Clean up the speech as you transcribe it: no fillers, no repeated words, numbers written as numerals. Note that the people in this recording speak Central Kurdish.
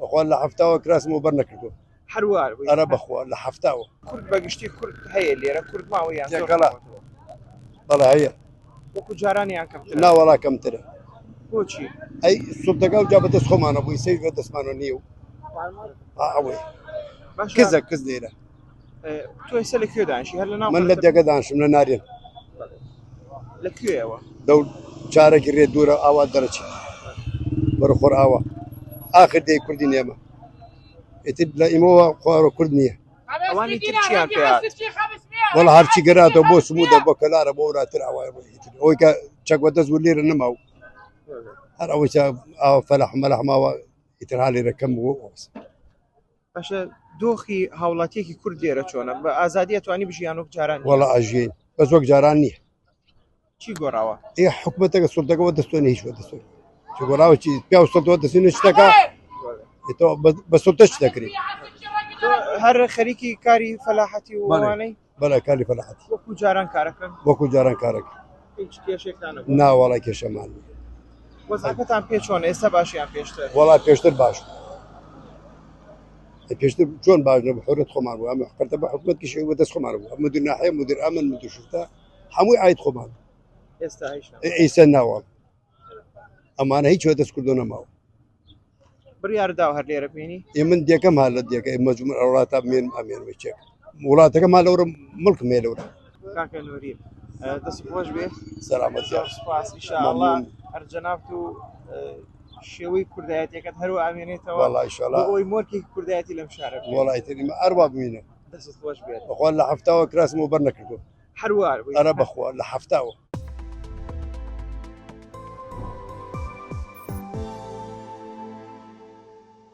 بخوا لە هەفتاوە کراسم و بەرنەکردو هەروار ئەرە بەخوا لە هەفتاوە کورد بەگشتی کورد هەیە لێرە کورد ماوەیان تێکەڵا. بەڵێ هەیە وەکو جارانیان کەمتر ناوەڵا کەمترە بۆچی ئەی سوبتەکە و جا بەدەست خۆمانە بووی سەی بە دەستمانە نییە و ئەوەی کزە کز لێرە تۆ ئێستا لەکوێ دانیشی هەر لە ناو من لە دەگە دانشم لە نارێن لەکوێەوە دەو چارێکی ڕێ دوورە ئاوا دەرەچی بەرەخۆر ئاوا آخر دەی کوردی نێمە ئیتر لە ئیمەوە خوارە کورد نییە ئەوانی تر چیان پێ وەڵا هەرچی گەراتەوە بۆ سمودە بۆ کەلارە بۆ وراتر ئاوای ڕۆیتر ئەوەی کە چەک بەدەست بوو لێرە نەماو هەر ئەوەی ئاوا فەلەح مەلەح ماوە ئیتر ها لێرە کەم بوو باشە دۆخی هاوڵاتیەکی کورد لێرە چۆنە بە ئازادی توانی بژیان وەک جاران وەڵا ئاژین بەس وەک جاران نییە چی گۆڕاوە ئێ حکومەتەکە سوڵتەکەەوە دەستۆنی هیچ وەدەستۆن چ گۆڕاوەی پیا سڵتەوە دەستێنە شتەکە بە سڵتە چ دەکرێت هەر خەریکی کاری فەلاحەتی وانەی بەڵێ کاری فەلاحەتی وەکو جاران کارەکەن وەکو جاران کارەکە هیچ کێشێکتانە ناوەڵای کێشەمان وەزعەکەتان پێ چۆن ئێستا باشیان پێشتر وەڵای پێشتر باش پێشتر چۆن باش نە بەحورەت خۆمان بوو ئەمە قەرتە بە حکومەت کیشەوە بەدەست خۆمان بوو مدیر ناحەیە مدیر ئەمن مدیر شوفتە هەمووی عید خۆمان ئێستا ئیسە ناوەڵ ئەمانە هیچ وەدەست کردو نەماوە بڕیاردا هەر لێرە بینی من دیەکەم هەر لە دیەکە مەجموع وڵاتە مێن ئەمێنەوەی چێک وڵاتەکەمان لەورە مڵک مێ لەورە کاکە نووری دەست خۆش بێ سەلامەت سوپاس ئینشاءالله هەر جەنابت و شێوەی کوردایەتەکەت هەروە ئامێنێتەوە وەڵا ئینشاءالله ئەوەی مۆرکی کوردایەتی لەم شارە وەڵای تریمە ئەروا ببینە دەست خۆش بێت بەخوا لە هەفتاوە کراسم و بەرنەکردو هەروار ئەرە بەخوا لە هەفتاوە